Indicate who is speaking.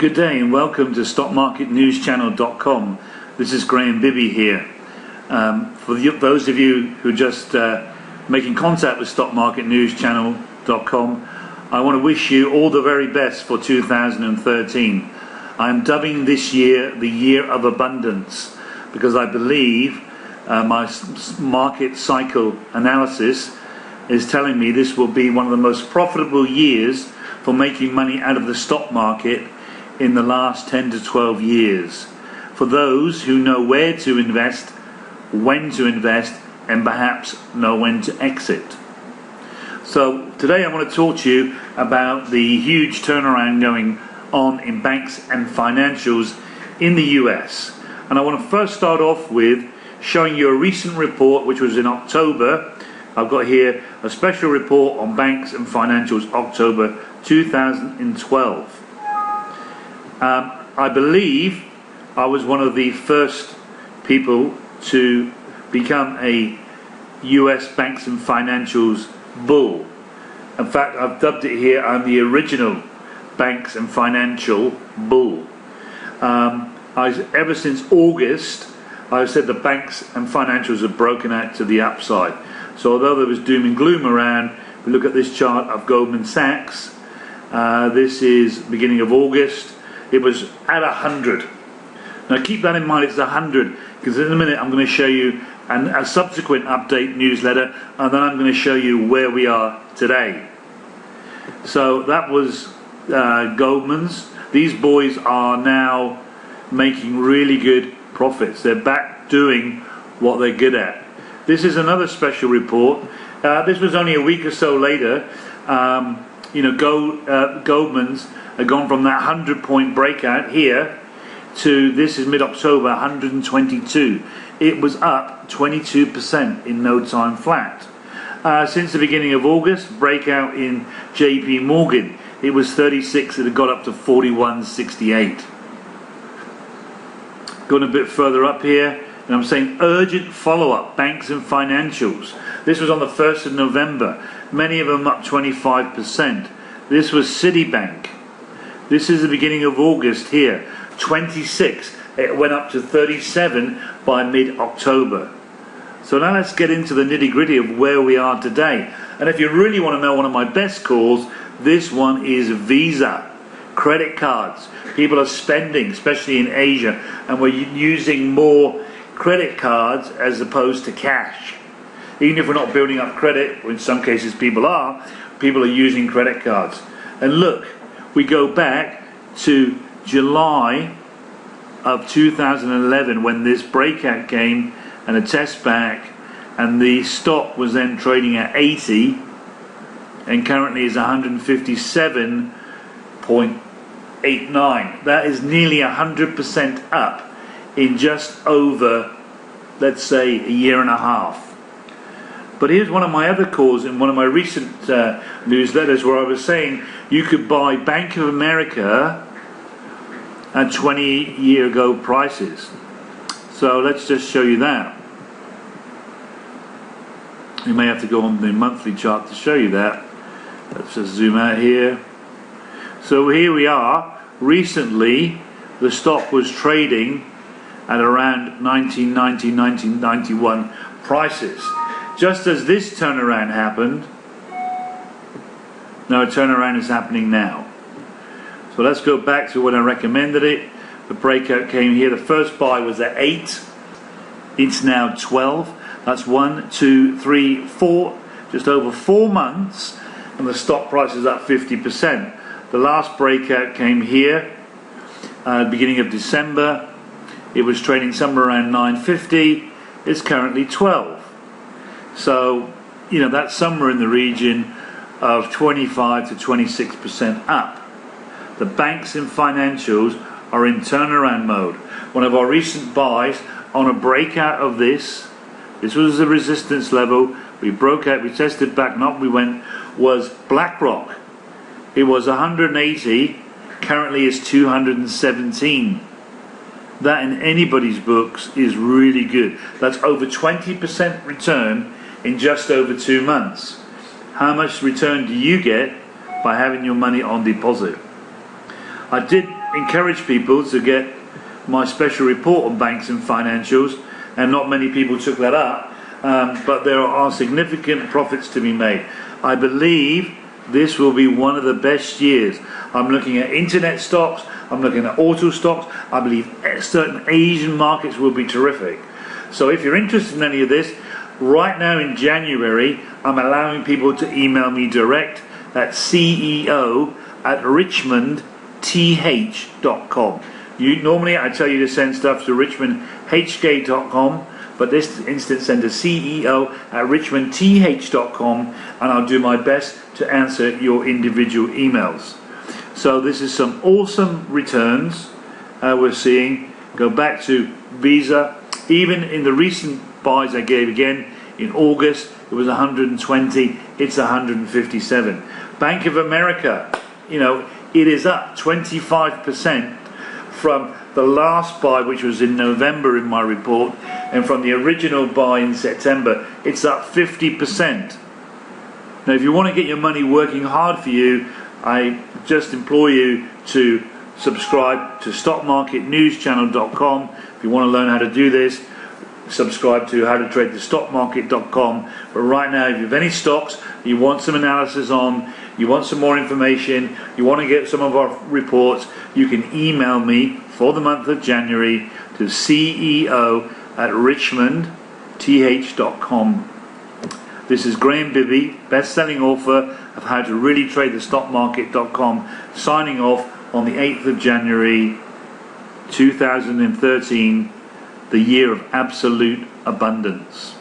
Speaker 1: Good day and welcome to StockMarketNewsChannel.com. This is Graham Bibby here. For those of you who are just making contact with StockMarketNewsChannel.com, I want to wish you all the very best for 2013. I'm dubbing this year the year of abundance because I believe my market cycle analysis is telling me this will be one of the most profitable years for making money out of the stock market in the last 10 to 12 years. For those who know where to invest, when to invest, and perhaps know when to exit. So today I want to talk to you about the huge turnaround going on in banks and financials in the US. And I want to first start off with showing you a recent report which was in October. I've got here a special report on banks and financials, October 2012. I believe I was one of the first people to become a US banks and financials bull. In fact, I've dubbed it here, I'm the original banks and financial bull. Ever since August, I've said the banks and financials have broken out to the upside. So although there was doom and gloom around, if we look at this chart of Goldman Sachs, this is beginning of August, it was at 100. Now keep that in mind, it's 100, because in a minute I'm going to show you a subsequent update newsletter, and then I'm going to show you where we are today. So that was Goldman's. These boys are now making really good profits. They're back doing what they're good at. This is another special report. This was only a week or so later. Goldman's had gone from that 100-point breakout here to, this is mid-October, 122. It was up 22% in no time flat. Since the beginning of August, breakout in JP Morgan, it was 36, it had got up to 41.68. Going a bit further up here, and I'm saying urgent follow-up, banks and financials. This was on the 1st of November, many of them up 25%. This was Citibank. This is the beginning of August here, 26. It went up to 37 by mid-October. So now let's get into the nitty-gritty of where we are today. And if you really want to know one of my best calls, this one is Visa. Credit cards. People are spending, especially in Asia, and we're using more credit cards as opposed to cash. Even if we're not building up credit, or in some cases people are using credit cards. And look, we go back to July of 2011 when this breakout came and a test back, and the stock was then trading at 80 and currently is 157.89. That is nearly 100% up in just over, let's say, a year and a half. But here's one of my other calls in one of my recent newsletters where I was saying you could buy Bank of America at 20-year-ago prices. So let's just show you that. You may have to go on the monthly chart to show you that. Let's just zoom out here. So here we are. Recently, the stock was trading at around 1990, 1991 prices. Just as this turnaround happened, no, a turnaround is happening now. So let's go back to when I recommended it. The breakout came here. The first buy was at 8. It's now 12. That's 1, 2, 3, 4, just over 4 months, and the stock price is up 50%. The last breakout came here, beginning of December. It was trading somewhere around 9.50. It's currently 12. So, that's somewhere in the region of 25 to 26% up. The banks and financials are in turnaround mode. One of our recent buys on a breakout of this was the resistance level. We broke out, we tested back, and up we went, was BlackRock. It was 180, currently is 217. That in anybody's books is really good. That's over 20% return in just over 2 months. How much return do you get by having your money on deposit? I did encourage people to get my special report on banks and financials, and not many people took that up, but there are significant profits to be made. I believe this will be one of the best years. I'm looking at internet stocks, I'm looking at auto stocks. I believe certain Asian markets will be terrific. So if you're interested in any of this, right now in January, I'm allowing people to email me direct at ceo@richmondth.com. Normally I tell you to send stuff to richmondhk.com, but this instance send to ceo@richmondth.com, and I'll do my best to answer your individual emails. So this is some awesome returns we're seeing. Go back to Visa. Even in the recent buys I gave again in August, it was 120, it's 157. Bank of America, it is up 25% from the last buy, which was in November in my report, and from the original buy in September, it's up 50%. Now, if you want to get your money working hard for you, I just implore you to subscribe to stockmarketnewschannel.com. If you want to learn how to do this, subscribe to howtotradethestocmarket.com. But right now, if you have any stocks you want some analysis on, you want some more information, you want to get some of our reports, you can email me for the month of January to ceo@richmondth.com. This is Graham Bibby, best-selling author of How to Really Trade the Stock Market.com, signing off on the 8th of January 2013, the year of absolute abundance.